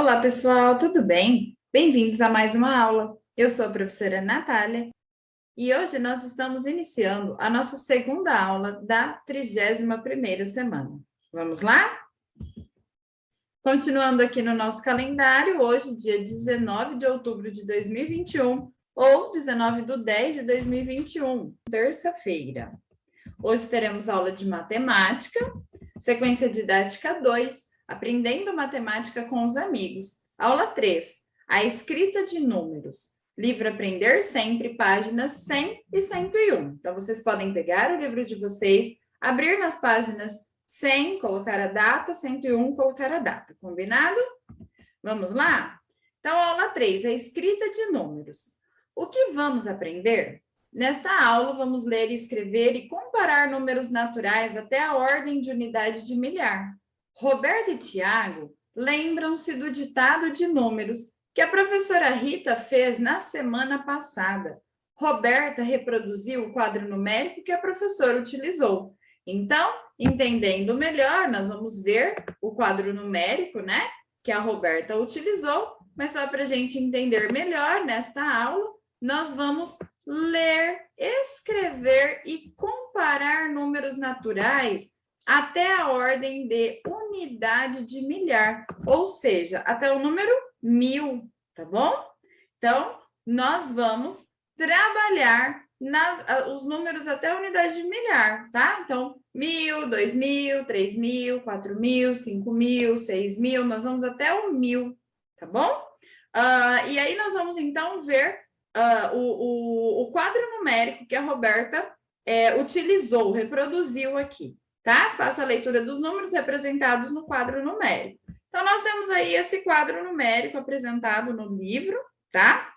Olá, pessoal, tudo bem? Bem-vindos a mais uma aula. Eu sou a professora Natália e hoje nós estamos iniciando a nossa segunda aula da 31ª semana. Vamos lá? Continuando aqui no nosso calendário, hoje, dia 19 de outubro de 2021, ou 19/10/2021, terça-feira. Hoje teremos aula de matemática, sequência didática 2, aprendendo matemática com os amigos. Aula 3, a escrita de números. Livro Aprender Sempre, páginas 100 e 101. Então, vocês podem pegar o livro de vocês, abrir nas páginas 100, colocar a data, 101, colocar a data. Combinado? Vamos lá? Então, aula 3, a escrita de números. O que vamos aprender? Nesta aula, vamos ler, escrever e comparar números naturais até a ordem de unidade de milhar. Roberto e Tiago lembram-se do ditado de números que a professora Rita fez na semana passada. Roberta reproduziu o quadro numérico que a professora utilizou. Então, entendendo melhor, nós vamos ver o quadro numérico, né, que a Roberta utilizou, mas só para a gente entender melhor nesta aula, nós vamos ler, escrever e comparar números naturais até a ordem de unidade de milhar, ou seja, até o número 1000, tá bom? Então, nós vamos trabalhar os números até a unidade de milhar, tá? Então, 1000, 2000, 3000, 4000, 5000, 6000, nós vamos até o 1000, tá bom? E aí nós vamos, então, ver o quadro numérico que a Roberta utilizou, reproduziu aqui, tá? Faça a leitura dos números representados no quadro numérico. Então, nós temos aí esse quadro numérico apresentado no livro, tá?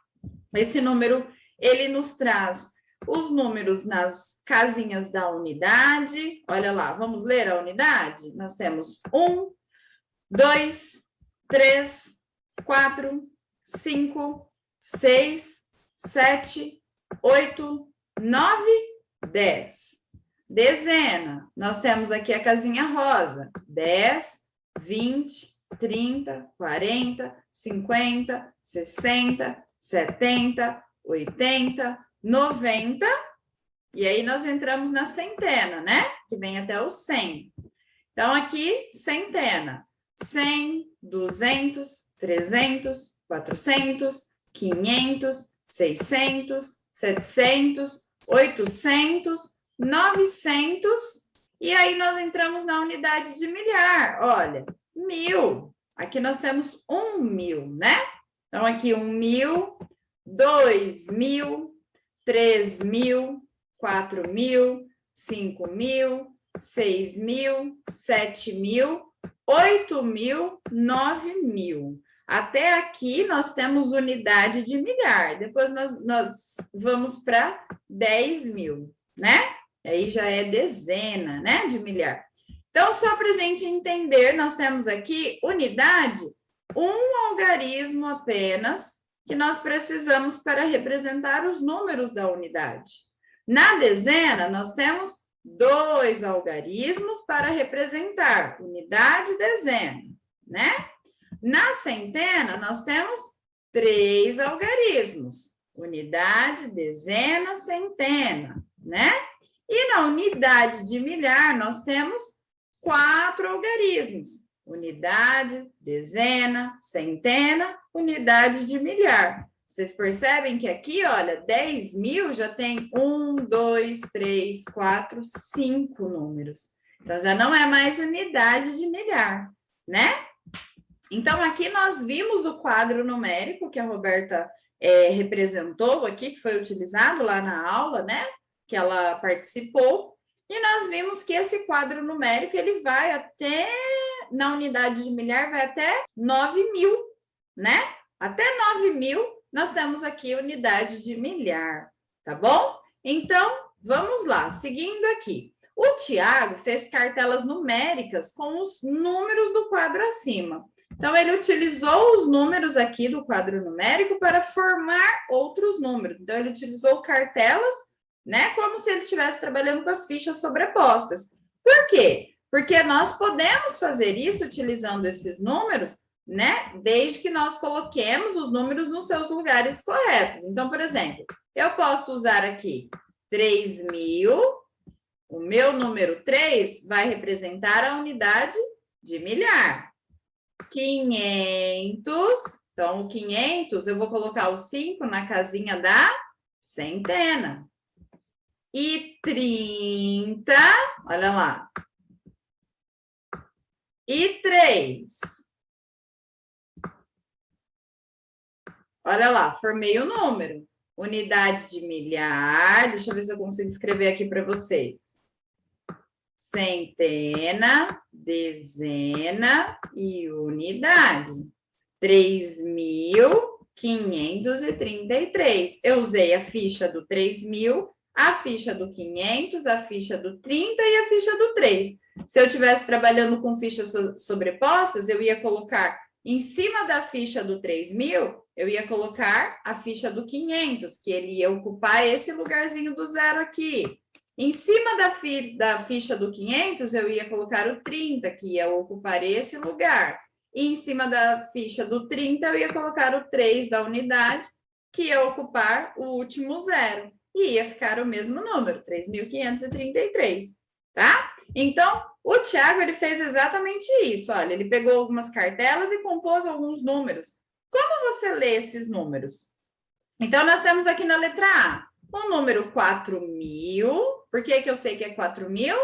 Esse número, ele nos traz os números nas casinhas da unidade. Olha lá, vamos ler a unidade? Nós temos 1, 2, 3, 4, 5, 6, 7, 8, 9, 10. Dezena, nós temos aqui a casinha rosa, 10, 20, 30, 40, 50, 60, 70, 80, 90, e aí nós entramos na centena, né? Que vem até o 100. Então, aqui, centena, 100, 200, 300, 400, 500, 600, 700, 800, 900, e aí nós entramos na unidade de milhar, olha, 1000, aqui nós temos 1000, né? Então, aqui 1000, 2000, 3000, 4000, 5000, 6000, 7000, 8000, 9000. Até aqui nós temos unidade de milhar, depois nós vamos para 10.000, né? Aí já é dezena, né, de milhar. Então, só para a gente entender, nós temos aqui unidade, um algarismo apenas, que nós precisamos para representar os números da unidade. Na dezena, nós temos 2 algarismos para representar unidade e dezena, né? Na centena, nós temos 3 algarismos, unidade, dezena, centena, né? E na unidade de milhar, nós temos 4 algarismos, unidade, dezena, centena, unidade de milhar. Vocês percebem que aqui, olha, 10.000 já tem 1, 2, 3, 4, 5 números. Então, já não é mais unidade de milhar, né? Então, aqui nós vimos o quadro numérico que a Roberta representou aqui, que foi utilizado lá na aula, né? Que ela participou. E nós vimos que esse quadro numérico, ele vai até, na unidade de milhar, vai até 9.000, né? Até 9.000, nós temos aqui unidade de milhar, tá bom? Então, vamos lá, seguindo aqui. O Tiago fez cartelas numéricas com os números do quadro acima. Então, ele utilizou os números aqui do quadro numérico para formar outros números. Então, ele utilizou cartelas, né? Como se ele estivesse trabalhando com as fichas sobrepostas. Por quê? Porque nós podemos fazer isso utilizando esses números né? Desde que nós coloquemos os números nos seus lugares corretos. Então, por exemplo, eu posso usar aqui 3.000, o meu número 3 vai representar a unidade de milhar. 500, então o 500 eu vou colocar o 5 na casinha da centena. E 30, olha lá. E 3. Olha lá, formei o número. Unidade de milhar, deixa eu ver se eu consigo escrever aqui para vocês. Centena, dezena e unidade. 3.533. Eu usei a ficha do 3.000, a ficha do 500, a ficha do 30 e a ficha do 3. Se eu estivesse trabalhando com fichas sobrepostas, eu ia colocar em cima da ficha do 3.000, eu ia colocar a ficha do 500, que ele ia ocupar esse lugarzinho do zero aqui. Em cima da ficha do 500, eu ia colocar o 30, que ia ocupar esse lugar. E em cima da ficha do 30, eu ia colocar o 3 da unidade, que ia ocupar o último zero. E ia ficar o mesmo número, 3.533, tá? Então, o Tiago, ele fez exatamente isso. Olha, ele pegou algumas cartelas e compôs alguns números. Como você lê esses números? Então, nós temos aqui na letra A o número 4.000. Por que eu sei que é 4.000?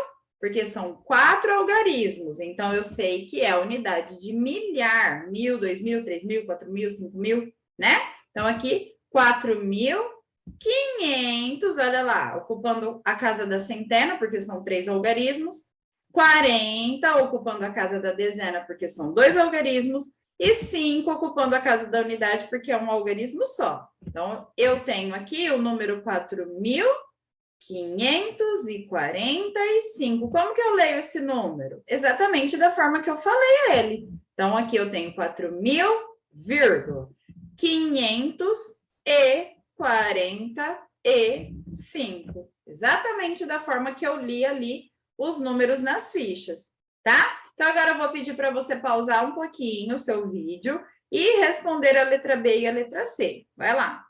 Porque são 4 algarismos. Então, eu sei que é a unidade de milhar. 1.000, 2.000, 3.000, 4.000, 5.000, né? Então, aqui, 4.500, olha lá, ocupando a casa da centena, porque são 3 algarismos. 40, ocupando a casa da dezena, porque são 2 algarismos. E 5 ocupando a casa da unidade, porque é um algarismo só. Então, eu tenho aqui o número 4.545. Como que eu leio esse número? Exatamente da forma que eu falei ele. Então, aqui eu tenho 4.545. Exatamente da forma que eu li ali os números nas fichas, tá? Então, agora eu vou pedir para você pausar um pouquinho o seu vídeo e responder a letra B e a letra C. Vai lá.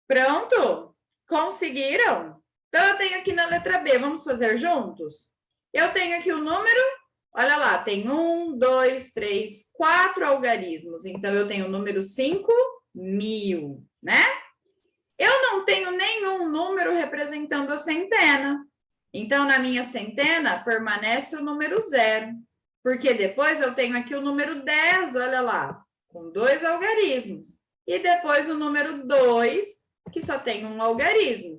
Pronto? Conseguiram? Então, eu tenho aqui na letra B, vamos fazer juntos? Eu tenho aqui o número, olha lá, tem 1, 2, 3, 4 algarismos. Então, eu tenho o número 5.000, né? Eu não tenho nenhum número representando a centena. Então, na minha centena, permanece o número 0. Porque depois eu tenho aqui o número 10, olha lá, com 2 algarismos. E depois o número 2, que só tem um algarismo.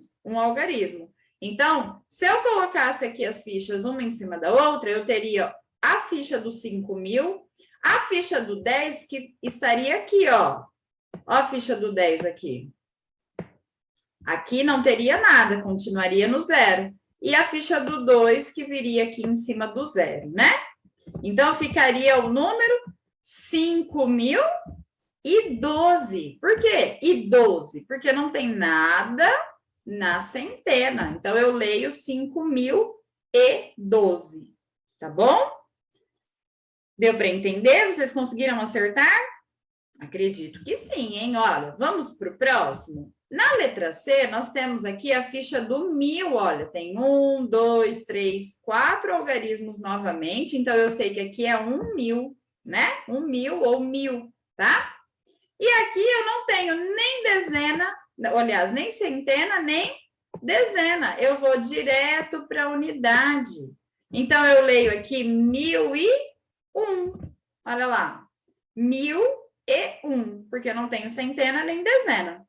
Então, se eu colocasse aqui as fichas uma em cima da outra, eu teria a ficha do 5.000, a ficha do 10, que estaria aqui, ó. Ó a ficha do 10 aqui. Aqui não teria nada, continuaria no 0. E a ficha do 2, que viria aqui em cima do 0, né? Então, ficaria o número 5.012. Por quê? E 12? Porque não tem nada na centena. Então, eu leio 5.012. Tá bom? Deu para entender? Vocês conseguiram acertar? Acredito que sim, hein? Olha, vamos para o próximo. Na letra C, nós temos aqui a ficha do 1.000. Olha, tem 1, 2, 3, 4 algarismos novamente. Então, eu sei que aqui é 1.000, né? 1.000 ou 1.000, tá? E aqui eu não tenho nem dezena, aliás, nem centena, nem dezena. Eu vou direto para a unidade. Então, eu leio aqui 1.001. Olha lá. 1.001, porque eu não tenho centena nem dezena.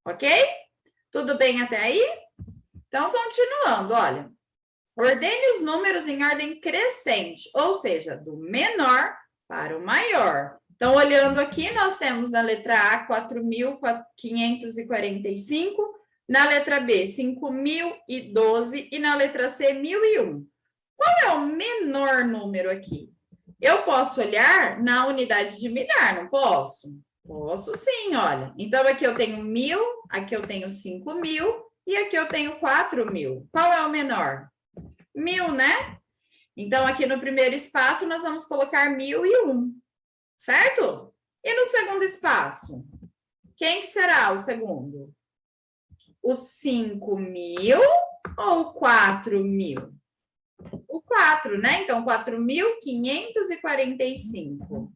Ok? Tudo bem até aí? Então, continuando, olha. Ordene os números em ordem crescente, ou seja, do menor para o maior. Então, olhando aqui, nós temos na letra A 4.545, na letra B 5.012 e na letra C 1.001. Qual é o menor número aqui? Eu posso olhar na unidade de milhar, não posso? Posso sim, olha. Então, aqui eu tenho 1.000, aqui eu tenho 5.000 e aqui eu tenho 4.000. Qual é o menor? 1.000, né? Então, aqui no primeiro espaço, nós vamos colocar 1001, certo? E no segundo espaço? Quem que será o segundo? O 5.000 ou o 4.000? O 4, né? Então, 4.545.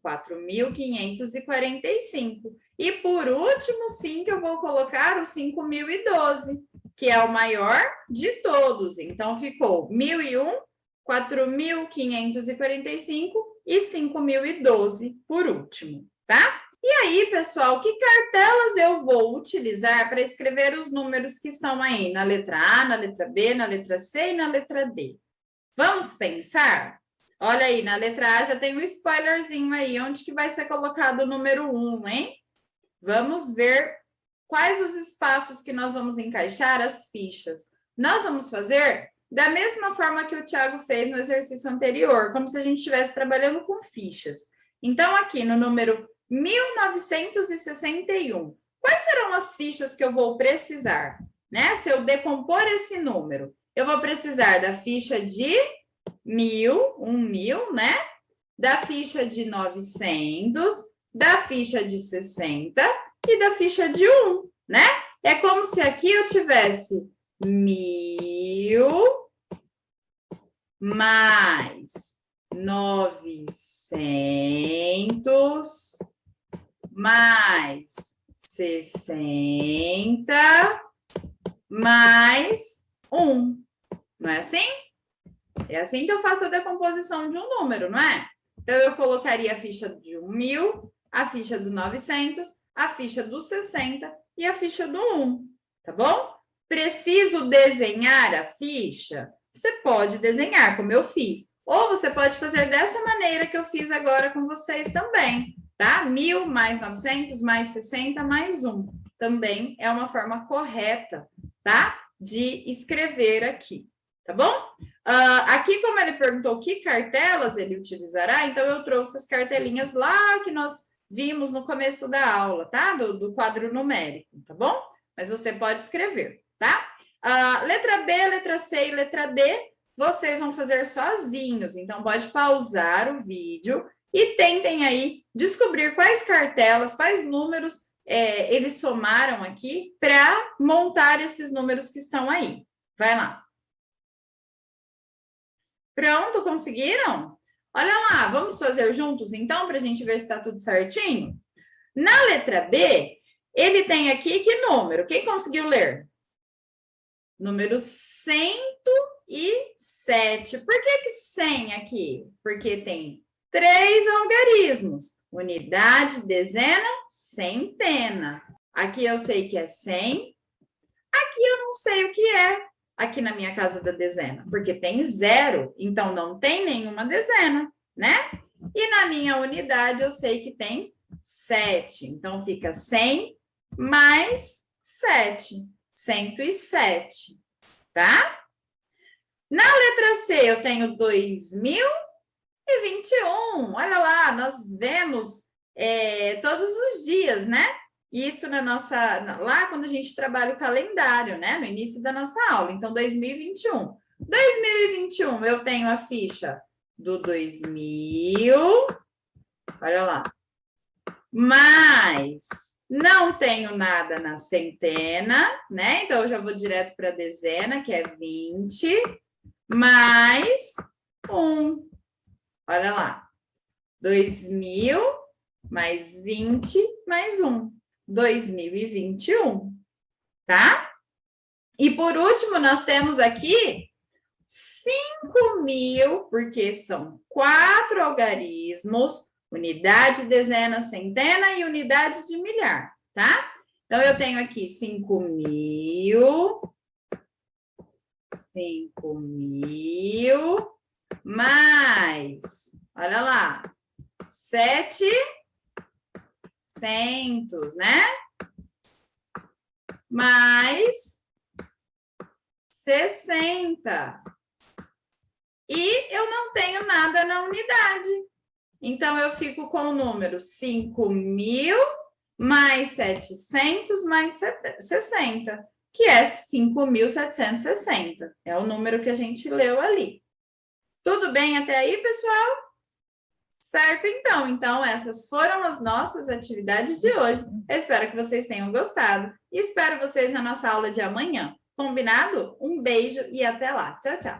4.545. E por último, sim, que eu vou colocar o 5.012, que é o maior de todos. Então, ficou 1.001, 4.545 e 5.012 por último, tá? E aí, pessoal, que cartelas eu vou utilizar para escrever os números que estão aí na letra A, na letra B, na letra C e na letra D? Vamos pensar? Olha aí, na letra A já tem um spoilerzinho aí, onde que vai ser colocado o número 1, hein? Vamos ver quais os espaços que nós vamos encaixar as fichas. Nós vamos fazer da mesma forma que o Thiago fez no exercício anterior, como se a gente estivesse trabalhando com fichas. Então, aqui no número 1961, quais serão as fichas que eu vou precisar? Né? Se eu decompor esse número, eu vou precisar da ficha de 1.000, né? Da ficha de 900, da ficha de 60 e da ficha de 1, né? É como se aqui eu tivesse 1.000 mais 900 mais 60 mais 1. Não é assim? É assim que eu faço a decomposição de um número, não é? Então, eu colocaria a ficha de 1.000, a ficha do 900, a ficha do 60 e a ficha do 1, tá bom? Preciso desenhar a ficha? Você pode desenhar, como eu fiz. Ou você pode fazer dessa maneira que eu fiz agora com vocês também, tá? 1.000 mais 900 mais 60 mais 1. Também é uma forma correta, tá? De escrever aqui, tá bom? Aqui, como ele perguntou que cartelas ele utilizará, então eu trouxe as cartelinhas lá que nós vimos no começo da aula, tá? Do quadro numérico, tá bom? Mas você pode escrever, tá? Letra B, letra C e letra D, vocês vão fazer sozinhos. Então, pode pausar o vídeo e tentem aí descobrir quais cartelas, quais números eles somaram aqui para montar esses números que estão aí. Vai lá. Pronto, conseguiram? Olha lá, vamos fazer juntos, então, para a gente ver se está tudo certinho? Na letra B, ele tem aqui que número? Quem conseguiu ler? Número 107. Por que 100 aqui? Porque tem 3 algarismos. Unidade, dezena, centena. Aqui eu sei que é 100. Aqui eu não sei o que é. Aqui na minha casa da dezena, porque tem 0, então não tem nenhuma dezena, né? E na minha unidade eu sei que tem 7, então fica 100 mais 7, 107, tá? Na letra C eu tenho 2021, olha lá, nós vemos todos os dias, né? Isso lá quando a gente trabalha o calendário, né? No início da nossa aula. Então, 2021. 2021, eu tenho a ficha do 2000. Olha lá. Mas não tenho nada na centena, né? Então, eu já vou direto para a dezena, que é 20, mais 1. Olha lá. 2000 mais 20 mais 1. 2021, tá? E por último, nós temos aqui 5.000, porque são 4 algarismos, unidade, dezena, centena e unidade de milhar, tá? Então, eu tenho aqui 5.000, mais, olha lá, 700, né? Mais 60. E eu não tenho nada na unidade. Então, eu fico com o número 5.000 mais 700 mais 60, que é 5.760. É o número que a gente leu ali. Tudo bem até aí, pessoal? Certo, então essas foram as nossas atividades de hoje. Eu espero que vocês tenham gostado e espero vocês na nossa aula de amanhã. Combinado? Um beijo e até lá. Tchau, tchau.